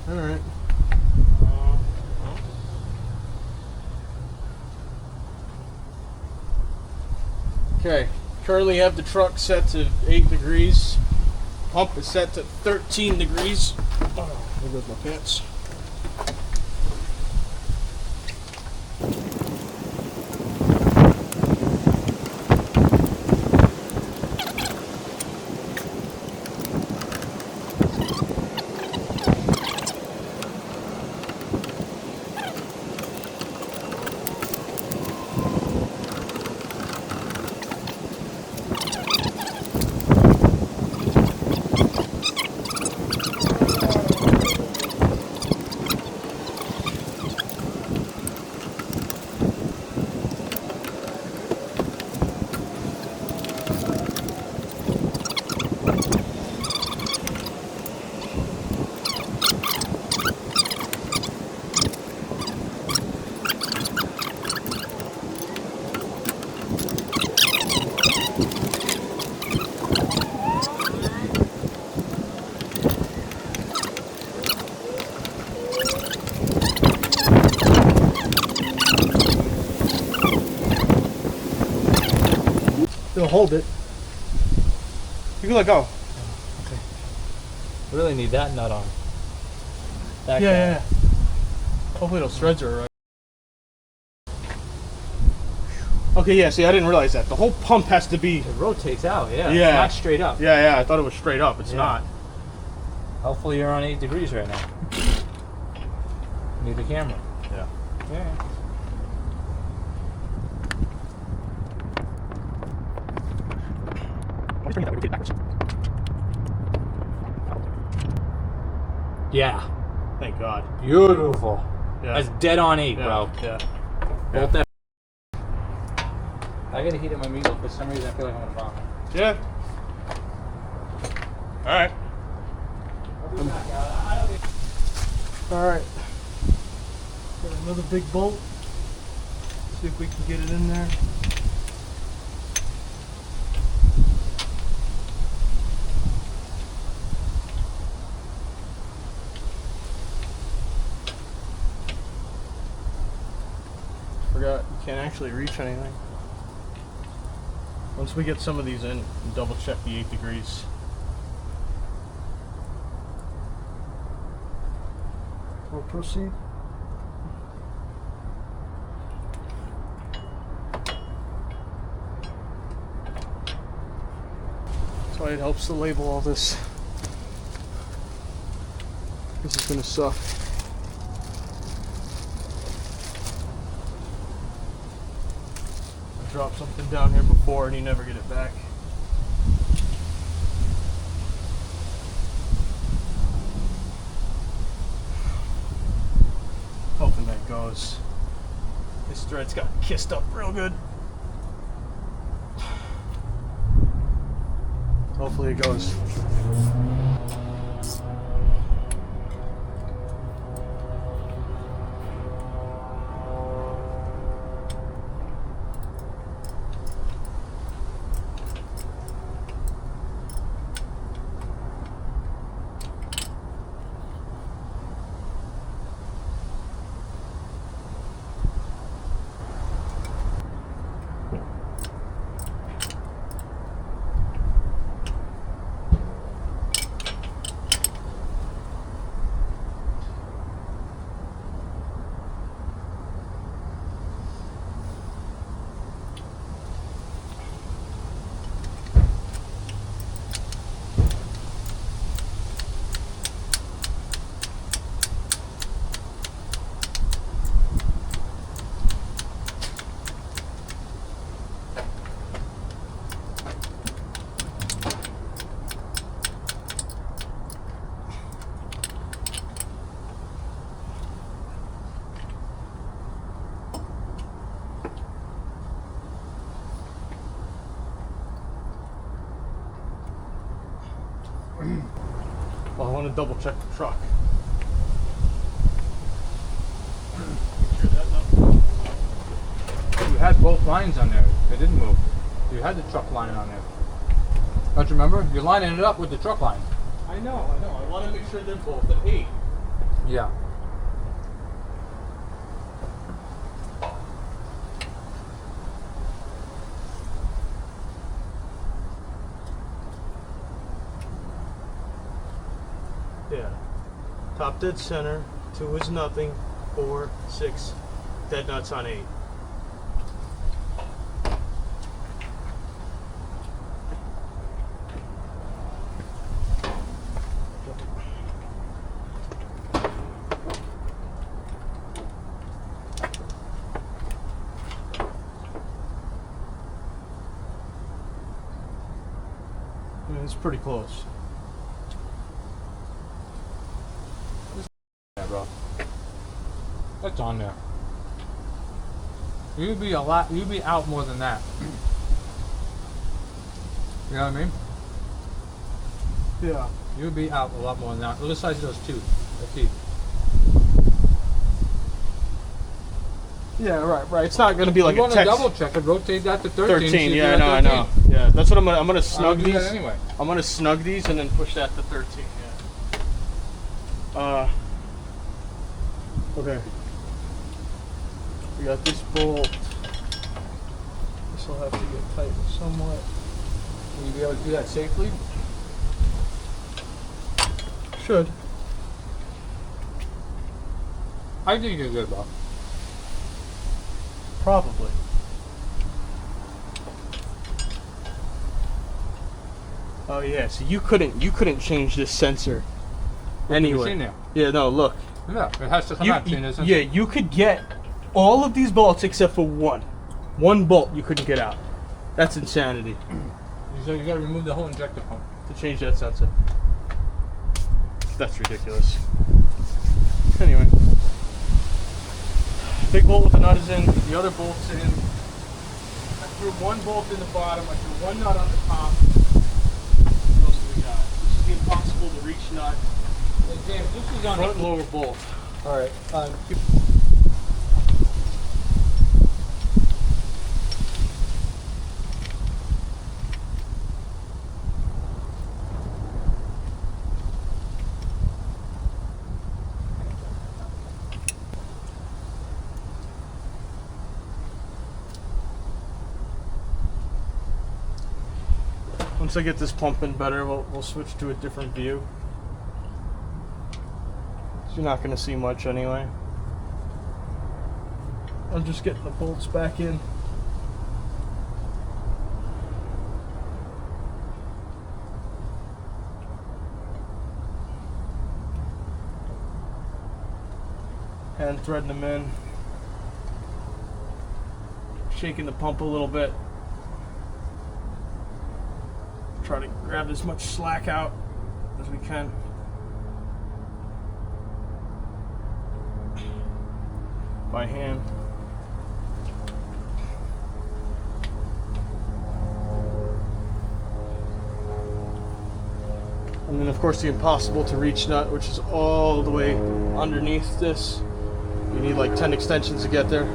All right. Okay. Currently have the truck set to 8 degrees. Pump is set to 13 degrees. Oh, there goes my pants. It'll hold it. You can let go. Okay. Really need that nut on. That guy. Yeah. Hopefully those threads are right. Okay, yeah, see, I didn't realize that. The whole pump has to be... It rotates out, yeah. Yeah. It's not straight up. Yeah, I thought it was straight up. It's Yeah. not. Hopefully you're on 8 degrees right now. Need the camera. Yeah. Yeah. Yeah. Thank God. Beautiful. Yeah. That's dead on 8, Yeah. bro. Yeah. Bolt that. I gotta heat up my meatloaf. For some reason, I feel like I'm gonna vomit. Yeah. All right. All right. Got another big bolt. See if we can get it in there. Forgot you can't actually reach anything. Once we get some of these in, double check the 8 degrees. We'll proceed. That's why it helps to label all this. This is gonna suck. I dropped something down here before and you never get it back. Hoping that goes. This thread's got kissed up real good. Hopefully it goes. Well, I want to double check the truck. You had both lines on there. They didn't move. You had the truck line on there. Don't you remember? You're lining it up with the truck line. I know. I want to make sure they're both at 8. Yeah. Yeah. Top dead center, 2 is nothing, 4, 6, dead nuts on 8. I mean, it's pretty close. Yeah, bro. That's on there. You'd be out more than that. You know what I mean? Yeah. You'd be out a lot more than that. Look at the size of those two. Teeth. Yeah, right. It's not gonna be like you a want to text. double check it, rotate that to 13. 13. See Yeah, if I you're know. at 13. Yeah, that's what I'm gonna snug do these. that anyway. I'm gonna snug these and then push that to 13. Yeah. Okay. We got this bolt. This will have to get tightened somewhat. Will you be able to do that safely? Should. I think you're good, bro. Probably. Oh yeah, so you couldn't change this sensor anyway. Machine there. Yeah, no, look. Yeah, it has to come out. Yeah, you could get all of these bolts except for one. One bolt you couldn't get out. That's insanity. So you gotta remove the whole injector pump. To change that sensor. That's ridiculous. Anyway. Big bolt with the nut is in, the other bolt's in. I threw one bolt in the bottom, I threw one nut on the top. What else do we got? This is the impossible to reach nut. Hey, James, this is on Front and lower bolt. Alright. Once I get this pumping better, we'll switch to a different view. So you're not going to see much anyway. I'm just getting the bolts back in. Hand threading them in. Shaking the pump a little bit. Try to grab as much slack out as we can. By hand. And then of course the impossible to reach nut, which is all the way underneath this. You need like 10 extensions to get there.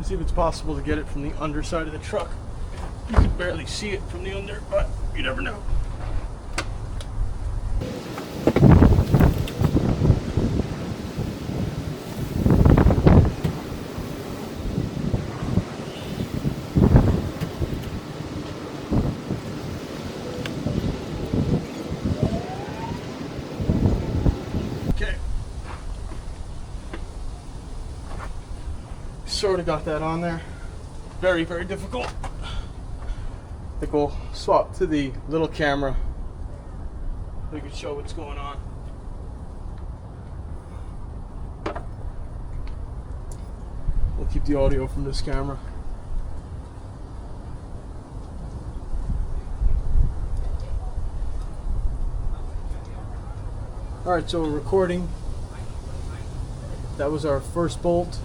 See if it's possible to get it from the underside of the truck. You can barely see it from the under, but you never know. Okay. Sort of got that on there. Very, very difficult. I think we'll swap to the little camera so we can show what's going on. We'll keep the audio from this camera. Alright, so we're recording. That was our first bolt.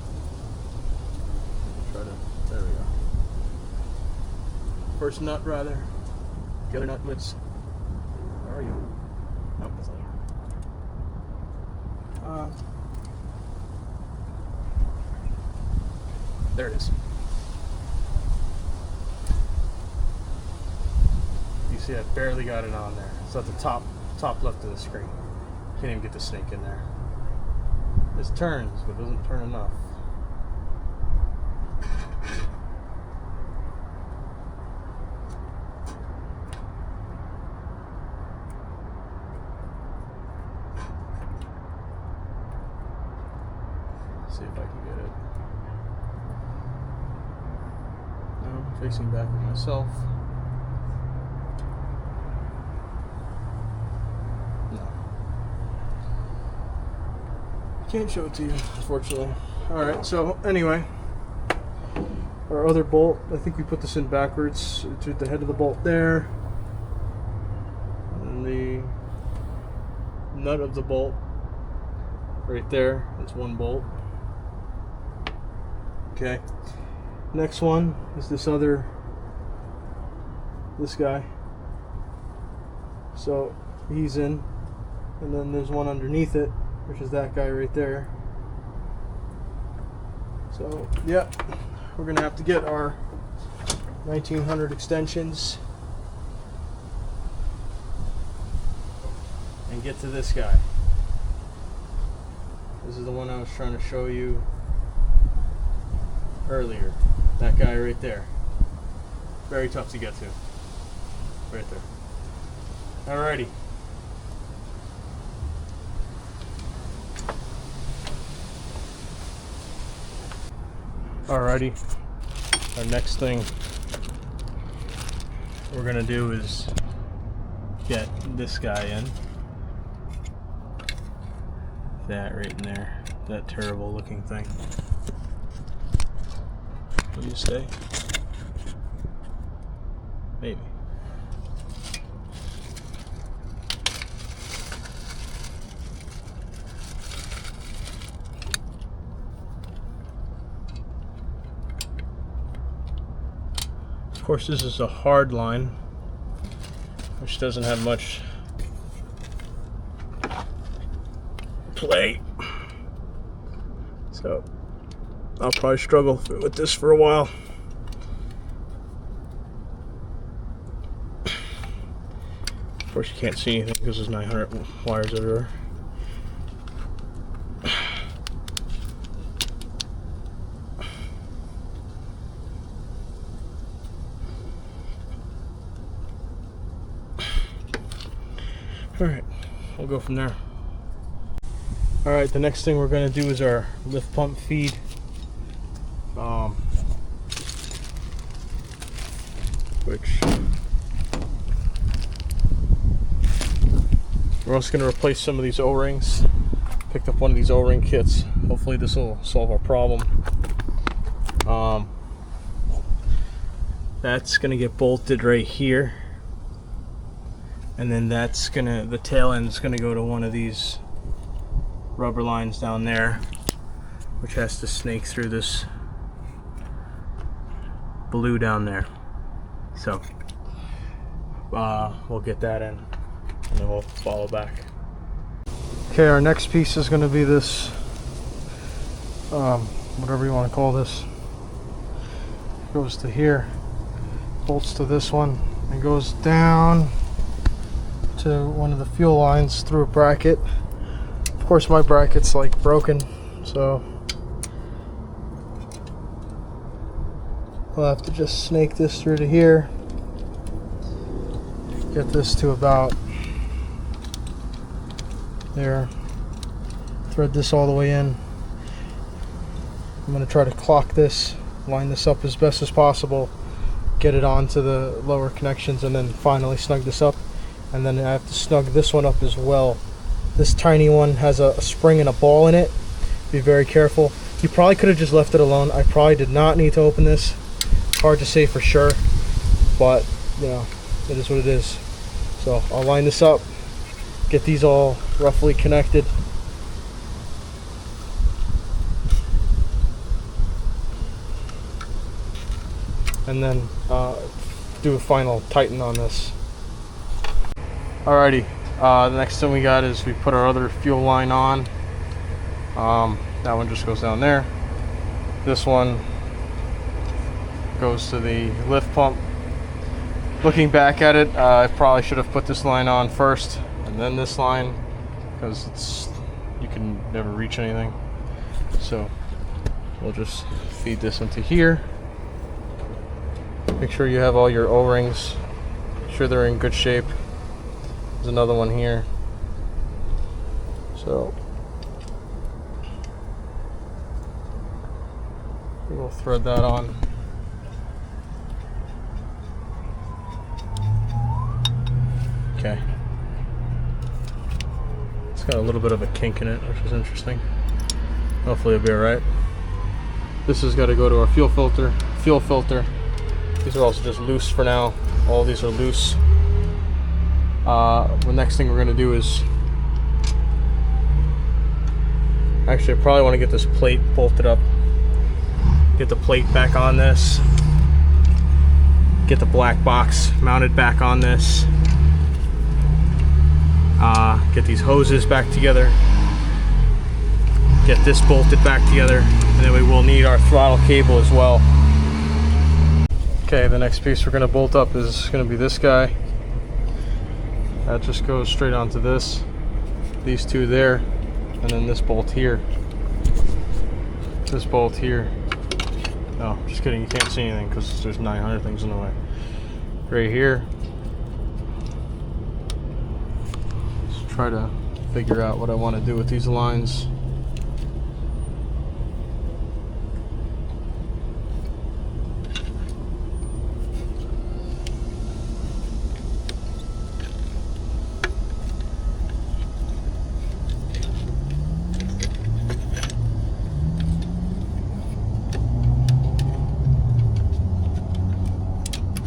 There we go. First nut, rather. The other nut was. Where are you? Nope, that's not There it is. You see I barely got it on there. It's at the top left of the screen. Can't even get the snake in there. This turns, but doesn't turn enough. See if I can get it. No, I'm facing back at myself. No. Can't show it to you, unfortunately. Alright, so anyway. Our other bolt, I think we put this in backwards to the head of the bolt there. And the nut of the bolt right there. That's one bolt. Okay. Next one is this guy. So he's in, and then there's one underneath it, which is that guy right there. So yeah, we're gonna have to get our 1900 extensions and get to this guy. This is the one I was trying to show you earlier. That guy right there. Very tough to get to. Right there. Alrighty. Alrighty. Our next thing we're gonna do is get this guy in. That right in there. That terrible looking thing. What do you say? Maybe. Of course, this is a hard line, which doesn't have much play. So I'll probably struggle with this for a while. Of course, you can't see anything because there's 900 wires everywhere. Alright, we'll go from there. Alright, the next thing we're going to do is our lift pump feed. Which we're also going to replace some of these O-rings. Picked up one of these O-ring kits. Hopefully this will solve our problem. That's going to get bolted right here. And then that's gonna, the tail end's gonna go to one of these rubber lines down there, which has to snake through this blue down there. So we'll get that in and then we'll follow back. Okay, our next piece is gonna be this, whatever you want to call this. Goes to here, bolts to this one, and goes down to one of the fuel lines through a bracket. Of course, my bracket's like broken, so I'll have to just snake this through to here, get this to about there, thread this all the way in. I'm going to try to clock this, line this up as best as possible, get it onto the lower connections, and then finally snug this up. And then I have to snug this one up as well. This tiny one has a spring and a ball in it. Be very careful. You probably could have just left it alone. I probably did not need to open this. Hard to say for sure, but you know, it is what it is. So I'll line this up, get these all roughly connected. And then do a final tighten on this. Alrighty, the next thing we got is we put our other fuel line on. That one just goes down there. This one goes to the lift pump. Looking back at it, I probably should have put this line on first and then this line, because you can never reach anything. So we'll just feed this into here. Make sure you have all your O-rings. Make sure they're in good shape. There's another one here. So we'll thread that on. Okay. It's got a little bit of a kink in it, which is interesting. Hopefully it'll be alright. This has got to go to our fuel filter. These are also just loose for now. All these are loose. The next thing we're going to do is... Actually, I probably want to get this plate bolted up. Get the plate back on this. Get the black box mounted back on this. Get these hoses back together. Get this bolted back together. And then we will need our throttle cable as well. Okay, the next piece we're going to bolt up is going to be this guy. That just goes straight onto this. These two there. And then this bolt here. This bolt here. No, just kidding, you can't see anything because there's 900 things in the way. Right here. Let's try to figure out what I want to do with these lines.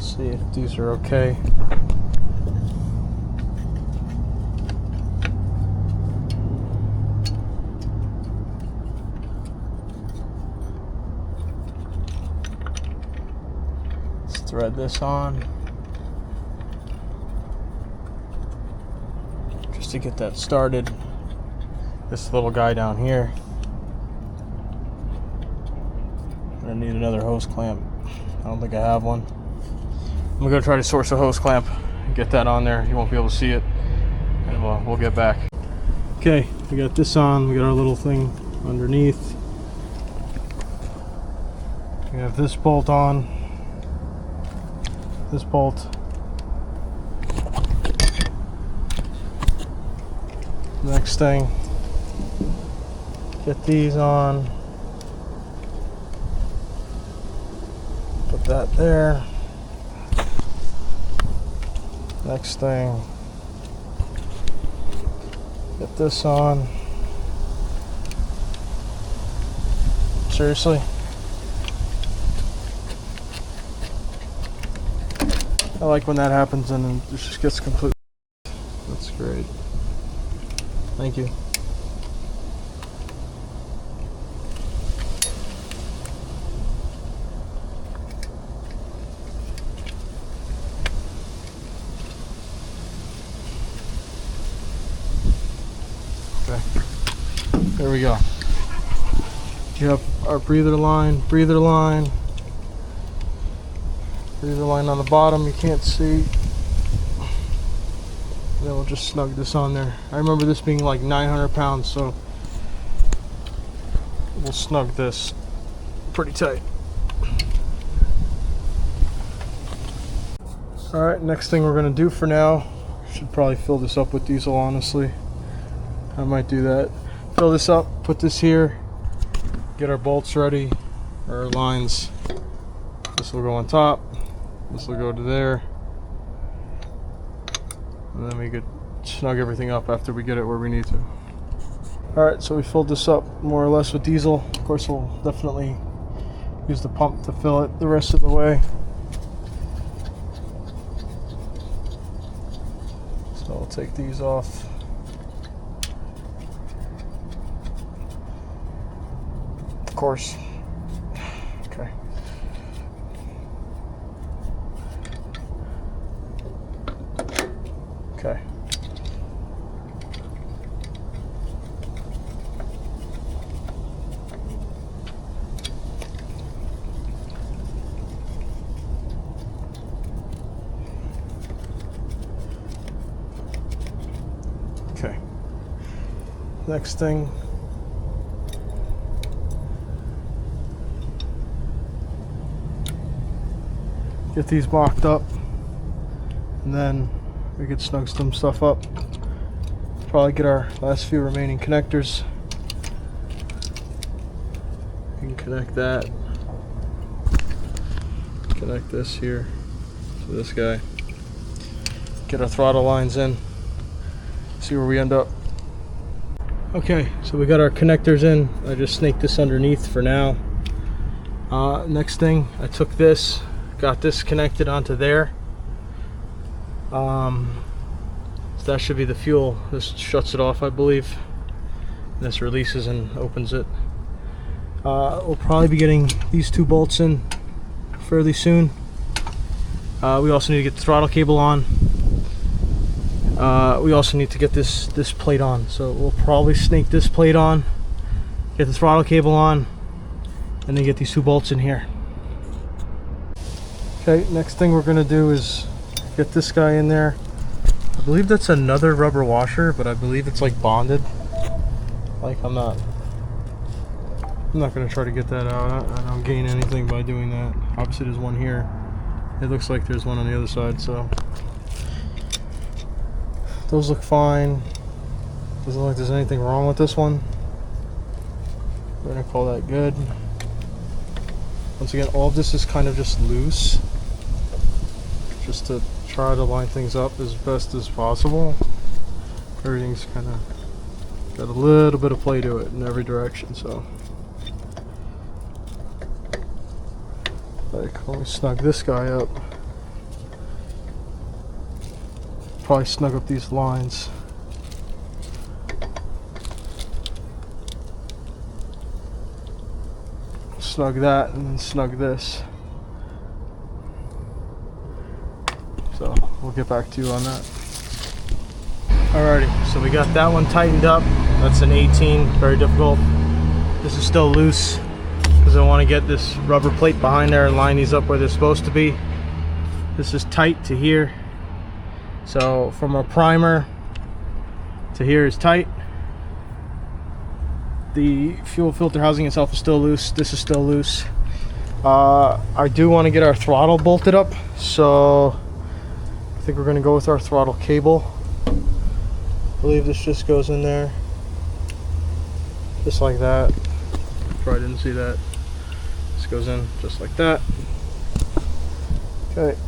See if these are okay. Let's thread this on just to get that started. This little guy down here. I need another hose clamp. I don't think I have one. I'm gonna try to source a hose clamp and get that on there. You won't be able to see it, and we'll get back. Okay, we got this on. We got our little thing underneath. We have this bolt on. This bolt. Next thing, get these on. Put that there. Next thing, get this on. Seriously? I like when that happens and it just gets completely. That's great. Thank you. Okay. There we go. You have our breather line on the bottom, you can't see. Then we'll just snug this on there. I remember this being like 900 pounds, so we'll snug this pretty tight. Alright, next thing we're going to do for now, should probably fill this up with diesel, honestly. I might do that. Fill this up, put this here, get our bolts ready, our lines. This will go on top, this will go to there, and then we could snug everything up after we get it where we need to. Alright, so we filled this up more or less with diesel. Of course, we'll definitely use the pump to fill it the rest of the way. So I'll take these off. Of course. Okay. Okay. next thing. Get these blocked up, and then we could snug some stuff up. Probably get our last few remaining connectors. You can connect that. Connect this here to this guy. Get our throttle lines in. See where we end up. Okay, so we got our connectors in. I just snaked this underneath for now. Next thing, I took this, got this connected onto there. So that should be the fuel. This shuts it off, I believe. This releases and opens it. We'll probably be getting these two bolts in fairly soon. We also need to get the throttle cable on. We also need to get this plate on. So we'll probably snake this plate on, get the throttle cable on, and then get these two bolts in here. Okay, next thing we're gonna do is get this guy in there. I believe that's another rubber washer, but I believe it's like bonded. Like I'm not gonna try to get that out. I don't gain anything by doing that. Obviously there's one here. It looks like there's one on the other side, so those look fine. Doesn't look like there's anything wrong with this one. We're gonna call that good. Once again, all of this is kind of just loose, just to try to line things up as best as possible. Everything's kind of got a little bit of play to it in every direction, so like when we snug this guy up, probably snug up these lines. Snug that and then snug this. So we'll get back to you on that. Alrighty, so we got that one tightened up. That's an 18, very difficult. This is still loose because I want to get this rubber plate behind there and line these up where they're supposed to be. This is tight to here. So from our primer to here is tight. The fuel filter housing itself is still loose. This is still loose. I do want to get our throttle bolted up, so I think we're going to go with our throttle cable. I believe this just goes in there, just like that. Probably didn't see that. This goes in just like that. Okay.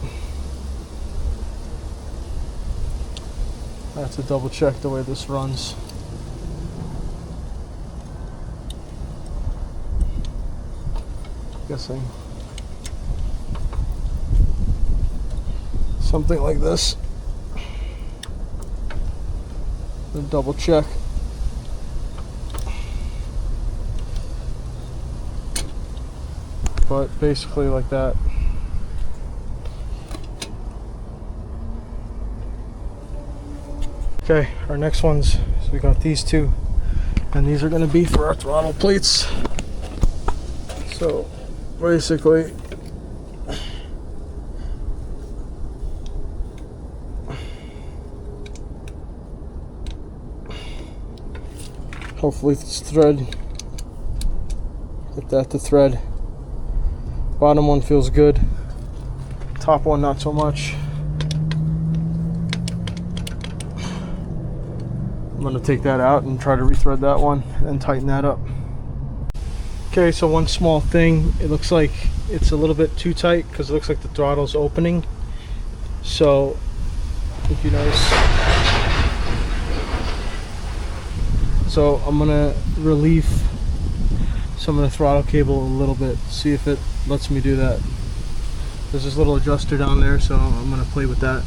I have to double check the way this runs. Guessing something like this. Then double check. But basically like that. Okay, our next ones, so we got these two, and these are going to be for our throttle plates. So basically hopefully it's thread. Get that to thread. Bottom one feels good. Top one not so much. I'm going to take that out and try to rethread that one and tighten that up. Okay, so one small thing, it looks like it's a little bit too tight because it looks like the throttle's opening. So if you notice, so I'm gonna relieve some of the throttle cable a little bit, see if it lets me do that. There's this little adjuster down there, so I'm gonna play with that.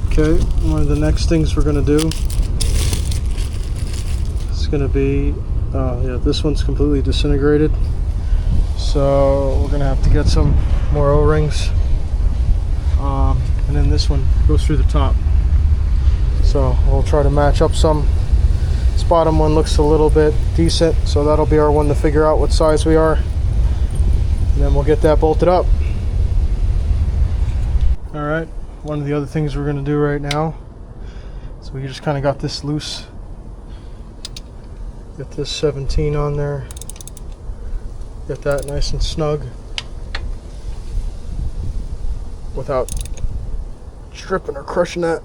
Okay, one of the next things we're gonna do is gonna be, yeah, this one's completely disintegrated, so we're gonna have to get some more O-rings, and then this one goes through the top, so we'll try to match up some. This bottom one looks a little bit decent, so that'll be our one to figure out what size we are, and then we'll get that bolted up. All right, one of the other things we're gonna do right now, so we just kind of got this loose Get this 17 on there. Get that nice and snug without stripping or crushing that.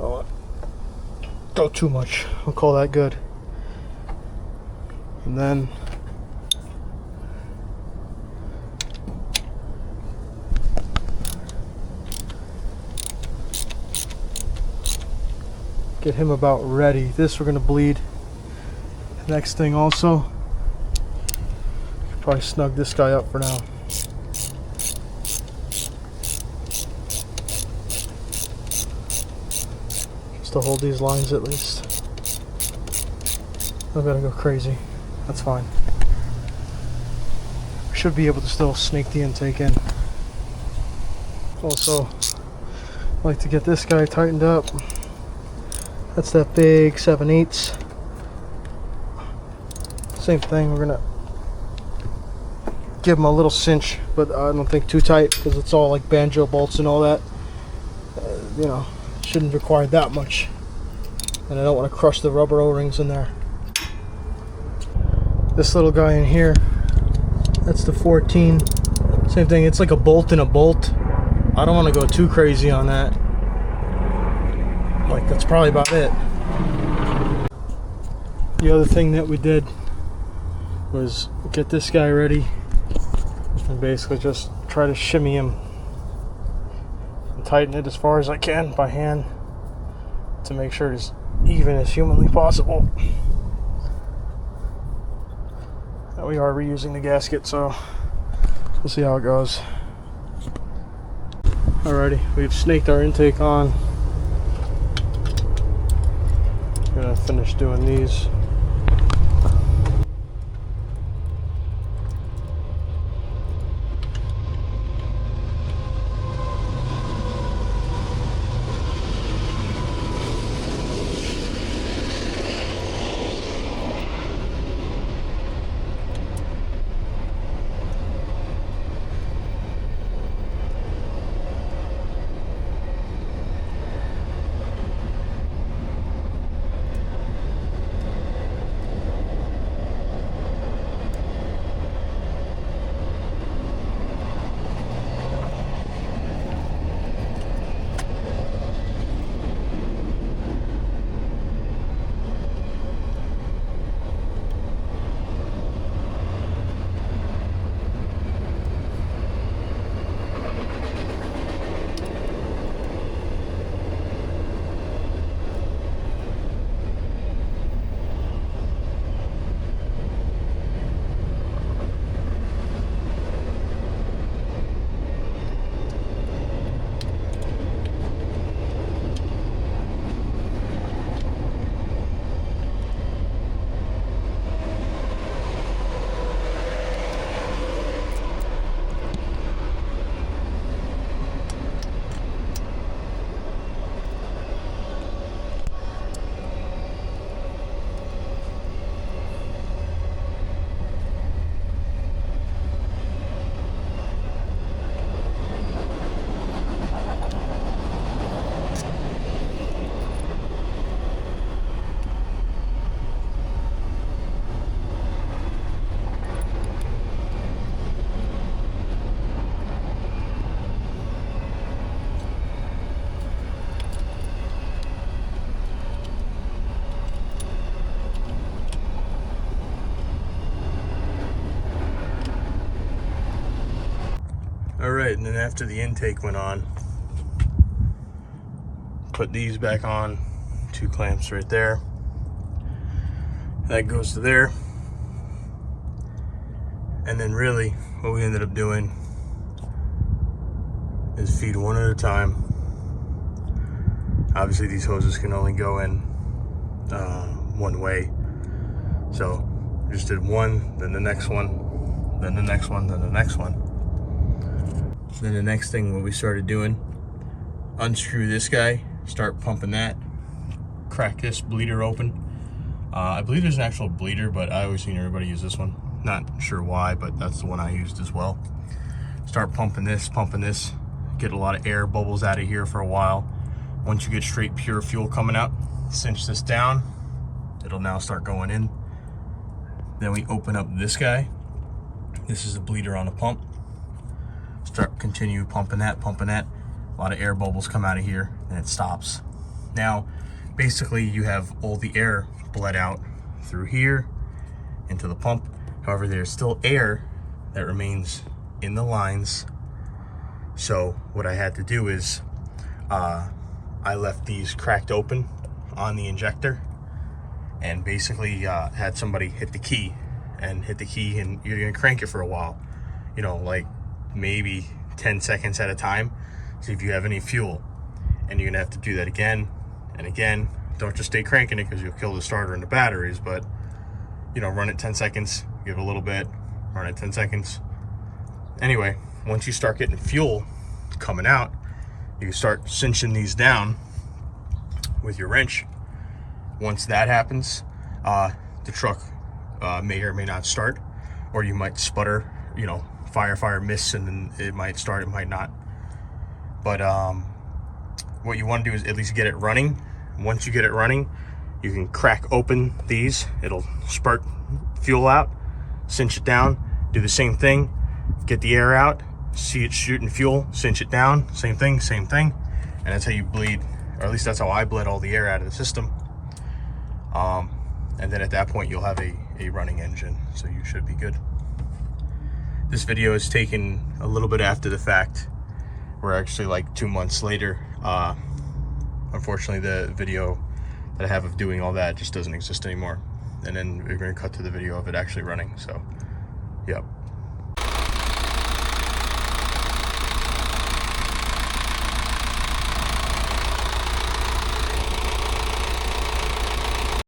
Oh, go too much. I'll call that good. And then get him about ready. This we're gonna bleed. Next thing also, probably snug this guy up for now. Just to hold these lines at least. I'm gonna go crazy. That's fine. We should be able to still snake the intake in. Also, I like to get this guy tightened up. That's that big 7/8. Same thing, we're gonna give him a little cinch, but I don't think too tight because it's all like banjo bolts and all that. You know, shouldn't require that much. And I don't want to crush the rubber O-rings in there. This little guy in here, that's the 14. Same thing, it's like a bolt in a bolt. I don't want to go too crazy on that. Like, that's probably about it. The other thing that we did was get this guy ready and basically just try to shimmy him and tighten it as far as I can by hand to make sure it's even as humanly possible. We are reusing the gasket, so we'll see how it goes. Alrighty, we've snaked our intake on. Gonna finish doing these. Alright, and then after the intake went on, put these back on, 2 clamps right there. That goes to there. And then really, what we ended up doing is feed one at a time. Obviously these hoses can only go in one way. So just did one, then the next one, then the next one, then the next one. Then the next thing what we started doing, unscrew this guy, start pumping that, crack this bleeder open. I believe there's an actual bleeder, but I always seen everybody use this one. Not sure why, but that's the one I used as well. Start pumping this, get a lot of air bubbles out of here for a while. Once you get straight pure fuel coming out, cinch this down, it'll now start going in. Then we open up this guy. This is a bleeder on the pump. Continue pumping that. A lot of air bubbles come out of here, and it stops. Now, basically, you have all the air bled out through here into the pump. However, there's still air that remains in the lines. So what I had to do is I left these cracked open on the injector, and basically had somebody hit the key, and you're gonna crank it for a while, you know, like maybe 10 seconds at a time, see if you have any fuel. And you're gonna have to do that again and again. Don't just stay cranking it, because you'll kill the starter and the batteries, but you know, run it 10 seconds, give it a little bit, run it 10 seconds. Anyway, once you start getting fuel coming out, you can start cinching these down with your wrench. Once that happens, the truck may or may not start, or you might sputter, you know, fire, miss, and then it might start, it might not. But what you want to do is at least get it running. Once you get it running, you can crack open these. It'll spurt fuel out, cinch it down, do the same thing, get the air out, see it shooting fuel, cinch it down, same thing. And that's how you bleed, or at least that's how I bled all the air out of the system. And then at that point, you'll have a running engine, so you should be good. This video is taken a little bit after the fact. We're actually like 2 months later. Unfortunately, the video that I have of doing all that just doesn't exist anymore. And then we're going to cut to the video of it actually running. So, yep.